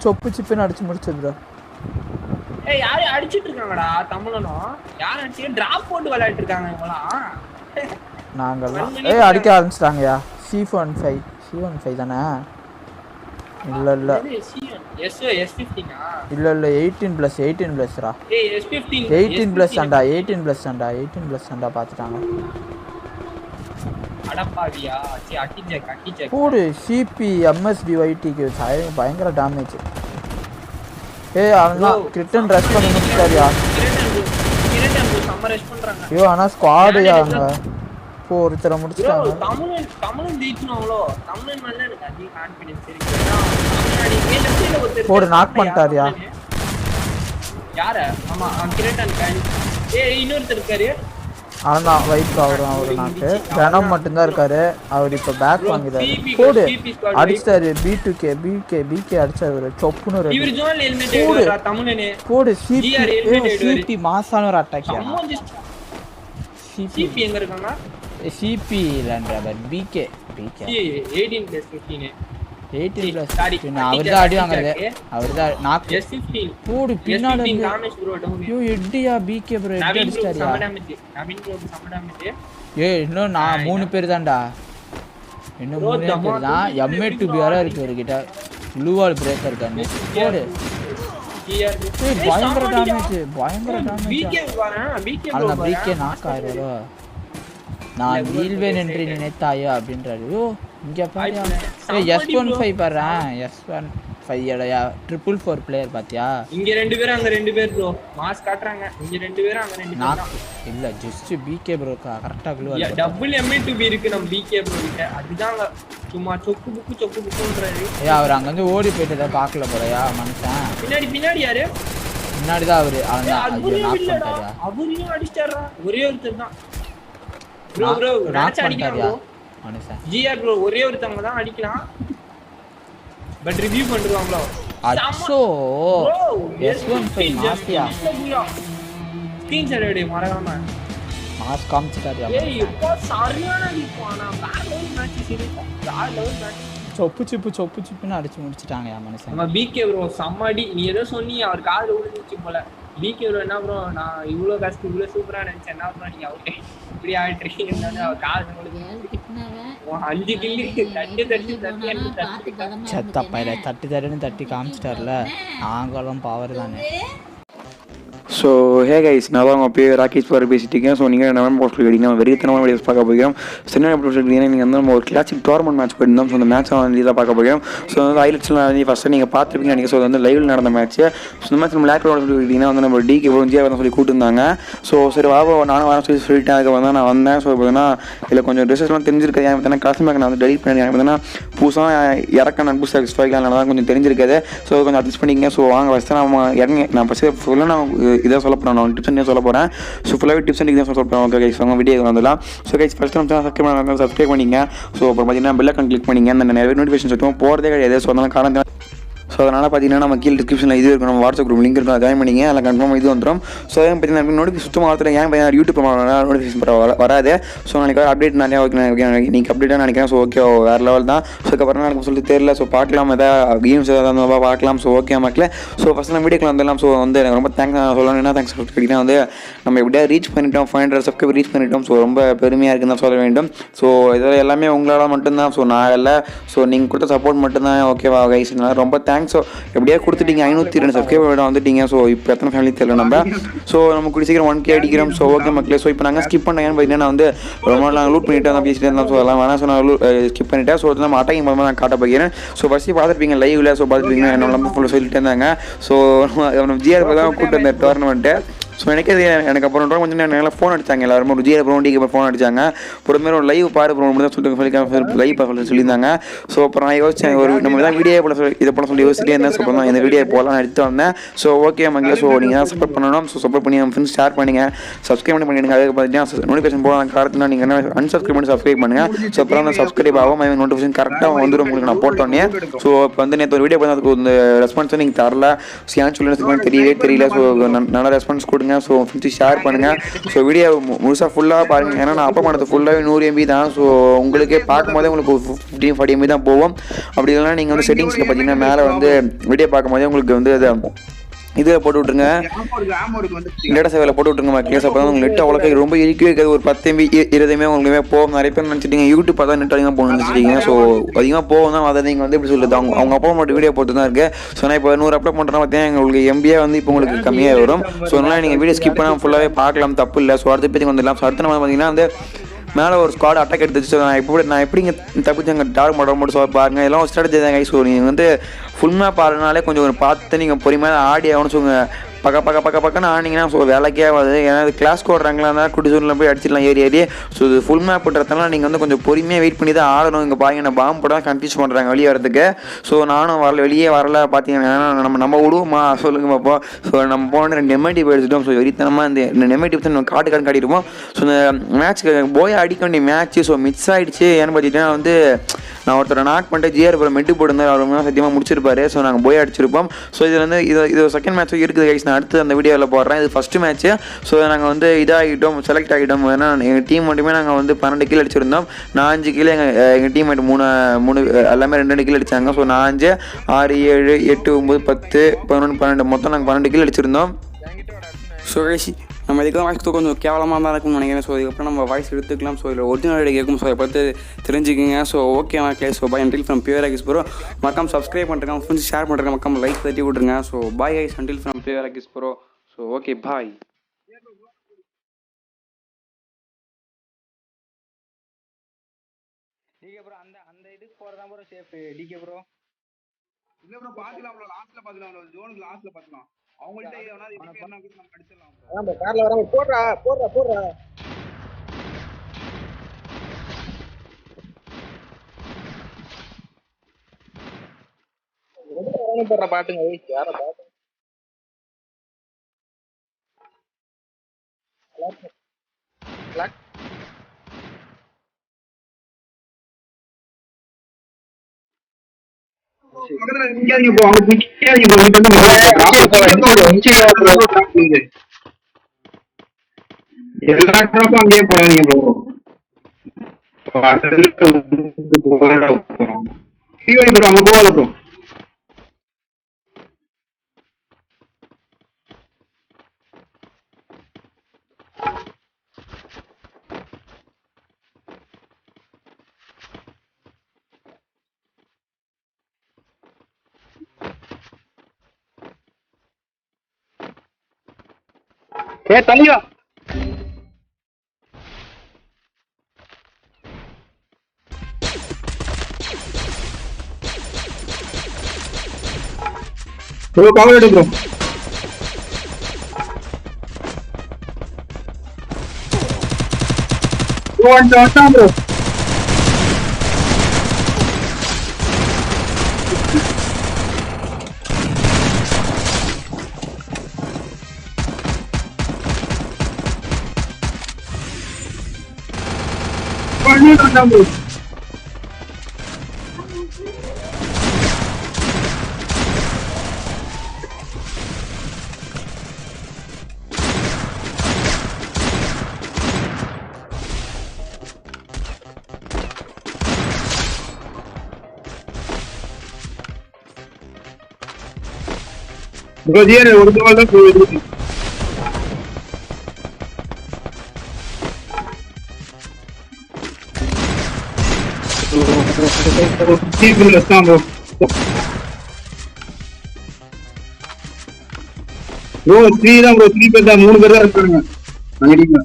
சொப்பு சிப்புன்னு அடிச்சு முடிச்சது ப்ரோ. ஏய் யாரும் அடிச்சிட்டு இருக்காங்கடா தமிழனும். யார் அடிச்சு டிராப் போட்டு விளையாடிட்டு இருக்காங்க இவங்களாம். நாங்கெல்லாம் அடிக்க ஆரம்பிச்சிட்டாங்கயா. C15 தானே? இல்ல இல்ல S15 இல்ல இல்ல 18+. ரா ஏய் S15 18+ தான்டா. 18+ பாத்துட்டாங்க. அடப்பாவியா சி அட்டிஜெக் போடு CP MSBYTக்கு பயங்கர டேமேஜ். அவன் கிரிட்டன் ரஷ் பண்ணி முடிச்சாரியா. கிரிட்டன் சம்ம ரஷ் பண்றாங்க. ஐயோ ஆனா ஸ்குவாட்யா அவங்க ஒருத்தர முடிச்சிட்டாங்க. தமிழன் ஜெயிச்சனோங்களோ. தமிழன் மேல எனக்கு அதிக கான்ஃபிடன்ஸ் இருக்கு. தமிழ்நாடு கேலஸ்ல ஒருத்தர் போடு நாக் பண்ணிட்டாரியா. யார? ஆமா கிரிட்டன் இன்னொருத்தர் இருக்காரு. ஆனா வைப் அவரு நாக்கு ஜனம் மட்டும் தான் இருக்காரு. அவர் இப்ப பேக் வாங்கிட்டாரு. போடு அடிச்சாரு. BK அடிச்சாரு. சொப்புன்னு இவர் ஜோன் ஹெல்மெட் எடுறா தமிழனே. போடு CP மாசான ஒரு அட்டாக். CP எங்க இருக்காங்க? CP இல்லன்ற BK 18+15 18+ அவர்தான் அடி வாங்குறது. அவர்தான் நாக் S15 போடு பின்னாடி காமேஷ் ப்ரோ டவுன். ஐயோ எட்டியா BK ப்ரோ எட்டி அடிச்சாரியா. நவீன் ப்ரோ சமடாமிட்டு. இன்னும் நான் 3 பேர் தான்டா. இன்னும் 3 பேர் தான். MA2B வர இருக்கு அவர்கிட்ட. ப்ளூ வால் பிரேக்கர் கன்னு. போடு பயங்கர டேமேஜ். BK வரேன். BK ப்ரோ அண்ணா BK நாக் ஆயிரோ. நான் வீழ்வேன் என்று நினைத்தாயோ அப்படின்றாரு. ஐயோ இங்க பாரு. S15 பாறேன். S15 444 பிளேயர் பாத்தியா? இங்க 2 பேர் அங்க 2 பேர் ப்ரோ. மாஸ் காட்றாங்க. இங்க 2 பேர் அங்க 2 பேர். இல்ல ஜஸ்ட் BK ப்ரோ கரெக்ட்டா க்ளூ இல்ல டபுள் MA2B இருக்கு நம்ம BK ப்ரோ கிட்ட. அதுதான் சும்மா சொக்கு புக்குன்றாரு. அவர் அங்க வந்து ஓடி போயிட்டத பார்க்கல போறயா மனுஷன். பின்னாடி யாரு? முன்னாடி தான் அவரு. அவரு நாக் பண்ணிட்டாரா. அவரையும் அடிச்சாரா. ஒரே ஒருத்தர் தான். ப்ரோ ராட்ச் அடிக்கறாங்க மனுஷன். GR ப்ரோ ஒரே ஒருத்தங்க தான் அடிக்கலாம். பட் ரிவ்யூ பண்ணிடுவாங்களோ. அச்சோ S15 மாஸ்டியா. ஸ்கிரீன்ஷாட் எடு மறக்காம. மாஸ் காமிச்சிட்டாரியா. ஏய் இப்போ சரியான அடிப்பானா. வேற ஒரு மேட்ச் சீரியஸா. வேற லெவல் மேட்ச். சொப்பு சிப்புன்னு அடிச்சு முடிச்சிட்டாங்கயா மனுஷன். நம்ம BK ப்ரோ சம்மடி. நீ ஏதோ சொன்னீ அவர் காதுல விழுந்துச்சு போல. BK ப்ரோ என்ன ப்ரோ நான் இவ்ளோ கஷ்டம் இவ்ளோ சூப்பரா நினைச்சேன். என்ன ப்ரோ நீங்க அவரே இப்படி ஆயிட்டீங்கன்னு அவர் காதுல விழுந்துச்சு. 5 கில்லி தட்டி செத்த பையல தட்டி காமிச்சிட்டார்ல. நாங்களும் பவர் தானே. ஸோ ஹே கைஸ் நான் தான் உங்கள் பேர் ராகேஷ் பாரு பேசிட்டிருக்கேன். ஸோ நீங்கள் நம்ம போஸ்ட் கேட்டிங்கன்னா வெறித்தனமான வீடியோஸ் பார்க்க போகிறோம். ஸோ என்ன போஸ்ட் கேட்டிங்கன்னா நீங்கள் வந்து நம்ம ஒரு கிளாசிக் டோர்னமெண்ட் மேட்ச் போயிருந்தோம். ஸோ அந்த மேட்ச் வந்து தான் பார்க்க போகிறோம். ஸோ வந்து ஹைலைட்ஸ்லாம் வந்து ஃபஸ்ட்டு நீங்கள் பார்த்துருப்பீங்க நினைக்கிறேன். ஸோ வந்து லைவில் நடந்த மேட்ச். ஸோ இந்த மேட்ச் நம்ம லேக் சொல்லி கேட்டிங்கன்னா வந்து நம்ம DK ஜியா வந்து சொல்லி கூட்டிருந்தாங்க. ஸோ சரி நானும் வரேன் சொல்லிட்டேன். அதுக்கு வந்து நான் வந்தேன். ஸோ பார்த்தீங்கன்னா இதில் கொஞ்சம் ட்ரெஸ்ஸஸ்லாம் தெரிஞ்சிருக்காது. எனக்கு பார்த்தீங்கன்னா கிளாஸ் மேக் நான் வந்து டெலிட் பண்ணி எனக்கு பார்த்தீங்கன்னா புதுசாக இறக்க புதுசாக எக்ஸ்பைக்லாம் தான் கொஞ்சம் தெரிஞ்சிருக்காது. ஸோ கொஞ்சம் அட்ஜஸ்ட் பண்ணிங்க. ஸோ வாங்க ஃபஸ்ட்டு நான் ஃபஸ்ட்டு ஃபுல்லாக நான் இதை சொல்ல போகிறேன். நான் டிப்ஸ் சொல்ல போகிறேன். ஸோ ஃபுல்லாகவே டிப்ஸ் அண்ட் தான் சொல்ல போகிறேன். ஓகே கைஸ் அவங்க வீடியோ வந்துடலாம். ஸோ கைஸ் ஃபஸ்ட்டு நம்ம சப்ஸ்கிரைப் பண்ணிங்க. ஸோ அப்புறம் பார்த்தீங்கன்னா பெல் ஐகான் கிளிக் பண்ணிங்க. அந்த நிறைய நோட்டிஃபிகேஷன் சொல்லுவோம் போகிறதே கிடையாது. ஸோ அதனால காரணம் ஸோ அதனால் பார்த்தீங்கன்னா நம்ம கீழே டிஸ்கிரிப்ஷனில் இது இருக்கும். நம்ம வாட்ஸ்அப் குரூப் லிங்க் இருக்கும். ஜாயின் பண்ணிங்க. அதில் கன்ஃபார்ம் இது வந்துடும். ஸோ அதே பார்த்தீங்கன்னா நோட்டிஃபிகேஷன் சுத்தமாக பார்த்தீங்கன்னா ஏன் பார்த்தீங்கன்னா யூடியூப் நோட்டிஃபிகேஷன் வராது. ஸோ நாளைக்கு அப்டேட் நிறையா நீங்கள் அப்டேட்டாக நினைக்கிறேன். ஸோ ஓகே வேறு லெவல் தான். ஸோ அதுக்கப்புறம் எனக்கு சொல்லிட்டு தெரியல. ஸோ பார்க்கலாம் எதாவது கேம்ஸ் எதாவது பார்க்கலாம். ஸோ ஓகே மக்களே. ஸோ ஃபஸ்ட் நம்ம வீடியோக்கு வந்துடலாம். ஸோ வந்து எனக்கு ரொம்ப தேங்க்ஸ் சொல்லணும். என்ன தேங்க்ஸ் கேட்டிங்கன்னா வந்து நம்ம எப்படியா ரீச் பண்ணிட்டோம். 500 சப்ஸ்கிரைபர் ரீச் பண்ணிட்டோம். ஸோ ரொம்ப பெருமையாக இருக்குன்னு தான் சொல்ல வேண்டும். ஸோ இதில் எல்லாமே உங்களால் மட்டும்தான். ஸோ நான் இல்லை. ஸோ நீங்கள் கொடுத்த சப்போர்ட் மட்டும்தான். ஓகேவா கைஸ் ரொம்ப தேங்க்ஸ். ஸோ எப்படியா கொடுத்துட்டீங்க. 502 சப்ஸ்கிரைபர் வந்துட்டீங்க. ஸோ இப்போ எத்தனை ஃபேமிலி தெரியல நம்ம. ஸோ நம்ம கூடிய சீக்கிரம் 1K அடிக்கிறோம். ஸோ ஓகே மக்களே. ஸோ இப்போ நாங்கள் ஸ்கிப் பண்ணேன். பார்த்தீங்கன்னா வந்து ரொம்ப நாள் லூட் பண்ணிட்டு தான் பேசிட்டு இருந்தோம். ஸோ அதெல்லாம் வேணாம். ஸோ நான் ஸ்கிப் பண்ணிட்டேன். ஸோ நம்ம அட்டாக்கிங் மூலமாக நான் காட்ட போகிறேன். ஸோ ஃபஸ்ட்டு பார்த்துருப்பீங்க லைவ்ல. ஸோ பார்த்துருப்பீங்க என்னோட நம்ம ஃபுல்லாக சொல்லிட்டு இருந்தாங்க. ஸோ நம்ம GR தான் கூப்பிட்டு இருந்த டோர்னமெண்ட்டு. ஸோ எனக்கு அப்புறம் கொஞ்சம் நல்லா ஃபோன் அடித்தாங்க. எல்லாரும் ஒரு GR ப்ரோ DK ஃபோன் அடித்தாங்க. பொறுமையாக ஒரு லைவ் பாரு ப்ரோ தான் சொல்லிட்டு லைவ் பார்க்க சொல்லியிருந்தாங்க. ஸோ அப்புறம் நான் யோசிச்சேன் ஒரு நம்ம தான் வீடியோ போல இதை போல சொல்லி யோசிச்சுட்டே இருந்தேன். ஸோ அப்புறம் இந்த வீடியோ போலாம் எடுத்து வந்தேன். ஸோ ஓகே மக்களே. ஸோ நீங்கள் தான் சப்போர்ட் பண்ணணும். ஸோ சப்போர்ட் பண்ணி நம்ம ஃப்ரெண்ட்ஸ் ஷேர் பண்ணுங்க. சப்ஸ்கிரைப் பண்ணிடுங்க. அதுக்கு பார்த்தீங்கன்னா நோட்டிஃபிகேஷன் போக காரணம் நீங்கள் என்ன அன்சப்ஸ்கிரைப் பண்ணி சப்ஸ்கிரைப் பண்ணுங்கள். ஸோ அப்புறம் அந்த சப்ஸ்கிரைப் ஆகும் நோட்டிஃபிகேஷன் கரெக்டாக வந்துடும் உங்களுக்கு நான் போட்டோன்னே. ஸோ இப்போ வந்து நேற்று ஒரு வீடியோ பார்த்து அதுக்கு இந்த ரெஸ்பான்ஸை நீங்கள் தரல. ஏன்னு சொல்லி தெரியல. ஸோ நல்ல ரெஸ்பான்ஸ் போடுங்க. ஸோ ஃப்ரெண்ட்ஸ் ஷேர் பண்ணுங்கள். ஸோ வீடியோ முழுசாக ஃபுல்லாக பாருங்கள். ஏன்னா நான் அப்லோட் பண்ணது ஃபுல்லாகவே 100 MB தான். ஸோ உங்களுக்கே பார்க்கும்போதே உங்களுக்கு 15-40 MB தான் போகும். அப்படி இல்லைனா நீங்கள் வந்து செட்டிங்ஸில் பார்த்தீங்கன்னா மேலே வந்து வீடியோ பார்க்கும்போதே உங்களுக்கு வந்து அதை இதில் போட்டு விட்ருங்க, டேட்டா சேவையில் போட்டு விட்ருங்க மக்களே. அப்போ தான் உங்களுக்கு நெட் அவ்வளோக்கா ரொம்ப இருக்கவே இருக்காது. ஒரு 10 MB 20 MB உங்களுக்கு போகும். நிறைய பேர் நினச்சிட்டீங்க யூடியூப் பார்த்தா நெட் அதிகமாக போகணும்னு நினச்சிட்டீங்க. ஸோ அதிகமாக போகும் தான். அதை நீங்கள் வந்து எப்படி சொல்லுறது, அவங்க அப்லோட் பண்ணுற வீடியோ போட்டு தான் இருக்குது. ஸோ நான் இப்போ 100 அப்லோட் பண்ணுறேன் பார்த்தீங்கன்னா உங்களுக்கு MB வந்து இப்போ உங்களுக்கு கம்மியாக வரும். ஸோ அதனால் நீங்கள் வீடியோ ஸ்கிப் பண்ணால் ஃபுல்லாகவே பார்க்கலாம், தப்பு இல்லை. ஸோ அடுத்த பேருக்கு வந்துடலாம். ஸோ அடுத்த நம்ம பார்த்தீங்கன்னா வந்து மேலே ஒரு ஸ்குவாட் அட்டாக் எடுத்துச்சு. நான் எப்படி இங்கே தப்பிச்சு அங்கே டார்க் மட்டும் ஸோ பாருங்கள், எல்லாம் ஒரு ஸ்ட்ராட்டஜி தான் கை. ஸோ நீங்கள் வந்து ஃபுல் மேப் ஆடுறதுனாலே கொஞ்சம் பார்த்து நீங்கள் பொறுமையாக ஆடி ஆகணும்னு சொல்லுங்கள். பக்கன்னு ஆனிங்கன்னா ஸோ வேலைக்கே ஆகாது. ஏன்னா அது கிளாஸ் கோடுறாங்களா இருந்தால் குட்டி சூரில் போய் அடிச்சிடலாம் ஏறி. ஸோ இது ஃபுல் மேப் பண்ணுறதுனால நீங்கள் வந்து கொஞ்சம் பொறுமையாக வெயிட் பண்ணி தான் ஆடணும். இங்கே பாருங்க நான் பாம்பு போட கன்ஃபியூஸ் பண்ணுறாங்க வெளியே வரதுக்கு. ஸோ நானும் வெளியே வரல பார்த்தீங்கன்னா நம்ம விடுவோமா சொல்லுங்க பார்ப்போம். ஸோ நம்ம போன 2 MIT எடுத்துட்டோம். ஸோ வெறித்தனமாக இந்த MIT பற்றி நம்ம காட்டிடுவோம். ஸோ இந்த மேட்ச்க்கு போய் அடிக்க வேண்டிய மேட்ச்சு ஸோ மிஸ் ஆகிடுச்சு. ஏன்னு பார்த்தீங்கன்னா வந்து நான் ஒருத்தரை நாக் பண்ணிட்டு ஜிஆர் அப்புறம் மெட்டு போட்டுருந்தார். அவர் சத்தியமாக முடிச்சிருப்பாரு. ஸோ நாங்கள் போய் அடிச்சிருப்போம். ஸோ இதில் வந்து இது செகண்ட் மேட்ச் இருக்குது கைஸ். நான் அடுத்து அந்த வீடியோவில் போடுறேன். இது ஃபஸ்ட்டு மேட்ச்சு. ஸோ நாங்கள் வந்து இதாகிட்டோம், செலக்ட் ஆகிட்டோம். ஏன்னா எங்கள் டீம் மட்டுமே நாங்கள் வந்து 12 கில் அடிச்சிருந்தோம். நான் 5 கிலோ, எங்கள் டீம் மேட் 3 எல்லாமே 2 கிலோ அடித்தாங்க. ஸோ நான் 5, 6, 7, 8, 9, 10, 11, 12 மொத்தம் நாங்கள் 12 கிலோ அடிச்சிருந்தோம். ஸோ நம்ம இதுக்கெல்லாம் வாய்ஸ் கொஞ்சம் கேவலமாக தான் இருக்கும்னு நினைக்கிறேன். ஸோ இதுக்கப்புறம் நம்ம வாய்ஸ் எடுத்துக்கலாம். ஸோ இதில் ஒரிஜினல் கேட்கும். ஸோ அதை பார்த்து தெரிஞ்சுக்கிங்க. ஸோ ஓகே மக்களே. So bye until from pure Rakis bro. மறக்காம சப்ஸ்கிரைப் பண்ணுறேன், ஃப்ரெண்ட்ஸ் ஷேர் பண்ணுறேன், மறக்காம லைக் தட்டி விட்ருங்க. So bye guys until from pure Rakis bro. So okay bye. DK bro அந்த இதுக்கு போறதா ப்ரோ சேஃப் டிகே ப்ரோ. இல்ல ப்ரோ பாத்துக்கலாம் ப்ரோ, லாஸ்ட்ல பாத்துக்கலாம் ப்ரோ, ஜோனுக்கு லாஸ்ட்ல பாத்துக்கலாம். அவங்கள்ட்ட எவனா இதுக்கு என்ன கூட நம்ம அடிச்சிடலாம் ப்ரோ. ஆமா கார்ல வர போடுறா. என்ன போடுற பாட்டுங்க யார பாட்டு பக்கத்துல நிக்காதீங்க ப்ரோ, அவங்க நிக்காதீங்க ப்ரோ. நீங்க வந்து எல்லா ட்ராப்பும் அங்கேயே போடாதீங்க ப்ரோ. ப்ரோ அங்க போகாத ப்ரோ. தனியா ப்ரோ கவர் எடு ப்ரோ. வந்துட்டான் ப்ரோ. வந்துட்டான் ப்ரோ. ப்ரோ ஜிஆர் ஒரு பால் தான் போயிருக்கு. Team லெஸ்தான் bro. ப்ரோ 3 தான் ப்ரோ, 3 பேர் தான், 3 பேர் தான் இருக்காங்க. அங்கடிங்க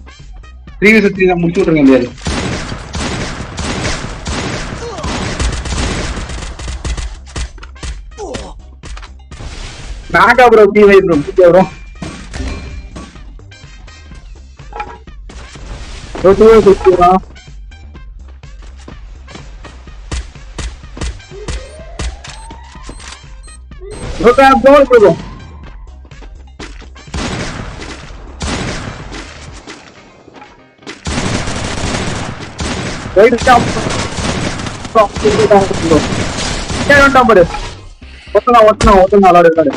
3 vs 3 தான் முடிச்சு விட்டுருங்க அப்படியே. நாகா ப்ரோ டிவை ப்ரோ ப்ரோ ப்ரோ டிவை ப்ரோ ப்ரோ பேக் கோல் bro right stop bro bro கேரன் நம்பர் ஒட்டனா அலாட் இருக்காரு.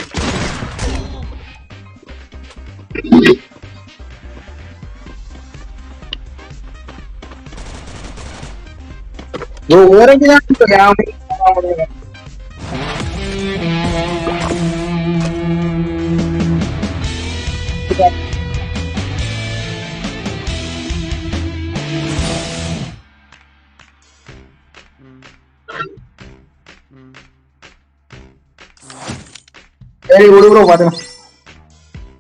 சரி விடு ப்ரோ பாத்துக்கலாம்.